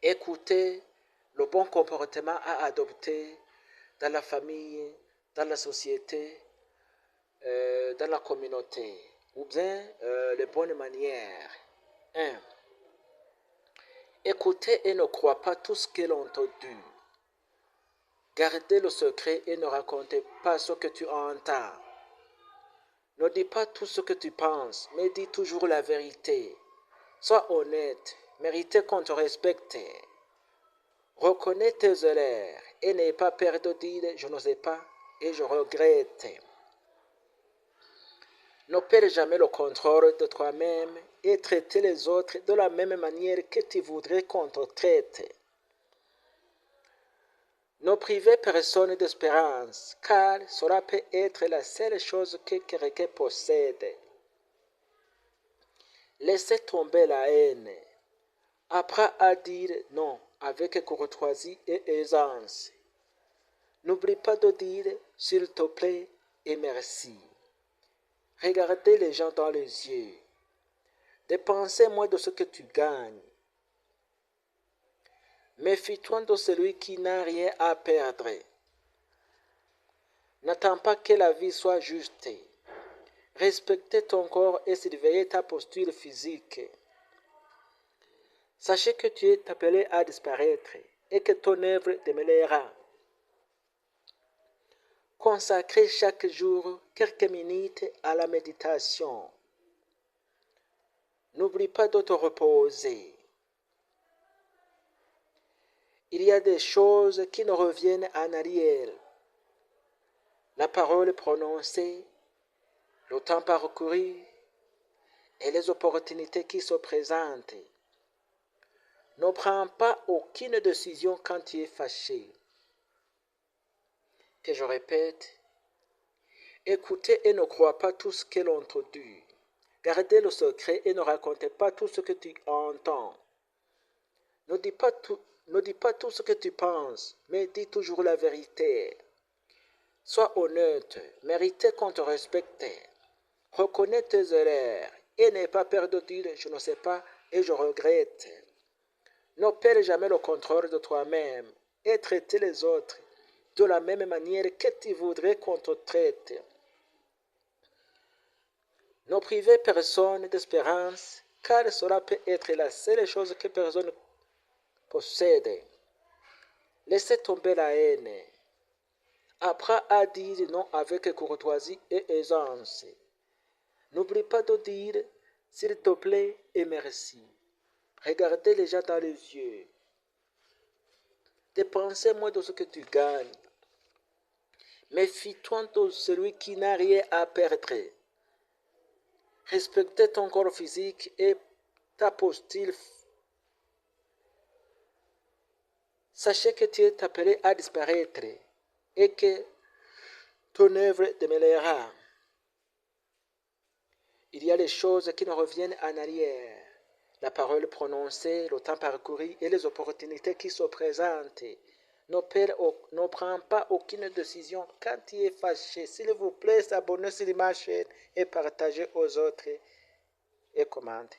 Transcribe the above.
Écoutez le bon comportement à adopter dans la famille, dans la société, dans la communauté, ou bien les bonnes manières. 1. Écoutez et ne crois pas tout ce que l'on te dit. Gardez le secret et ne racontez pas ce que tu entends. Ne dis pas tout ce que tu penses, mais dis toujours la vérité. Sois honnête, méritez qu'on te respecte. Reconnais tes erreurs et n'aie pas peur de dire je ne sais pas et je regrette. Ne perds jamais le contrôle de toi-même et traite les autres de la même manière que tu voudrais qu'on te traite. Ne privez personne d'espérance, car cela peut être la seule chose que quelqu'un possède. Laissez tomber la haine. Apprends à dire non avec courtoisie et aisance. N'oublie pas de dire s'il te plaît et merci. Regardez les gens dans les yeux. Dépensez moins de ce que tu gagnes. Méfie-toi de celui qui n'a rien à perdre. N'attends pas que la vie soit juste. Respectez ton corps et surveillez ta posture physique. Sachez que tu es appelé à disparaître et que ton œuvre demeurera. Consacrez chaque jour quelques minutes à la méditation. N'oublie pas de te reposer. Il y a des choses qui ne reviennent en arrière. La parole prononcée, le temps parcouru et les opportunités qui se présentent. Ne prends pas aucune décision quand tu es fâché. Que je répète, écoutez et ne crois pas tout ce que l'on te dit. Gardez le secret et ne racontez pas tout ce que tu entends. Ne dis pas tout ce que tu penses, mais dis toujours la vérité. Sois honnête, méritez qu'on te respecte. Reconnais tes erreurs et n'aie pas peur de dire je ne sais pas et je regrette. Ne perds jamais le contrôle de toi-même et traite les autres de la même manière que tu voudrais qu'on te traite. Ne privez personne d'espérance, car cela peut être la seule chose que personne possède. Laissez tomber la haine. Apprends à dire non avec courtoisie et aisance. N'oublie pas de dire s'il te plaît et merci. Regardez les gens dans les yeux. Dépensez moins de ce que tu gagnes. Méfie-toi de celui qui n'a rien à perdre. Respectez ton corps physique et ta posture. Sachez que tu es appelé à disparaître et que ton œuvre demeurera. Il y a les choses qui ne reviennent en arrière. La parole prononcée, le temps parcouru et les opportunités qui se présentent. Ne prends pas aucune décision quand tu es fâché. S'il vous plaît, abonnez-vous sur ma chaîne et partagez aux autres et commentez.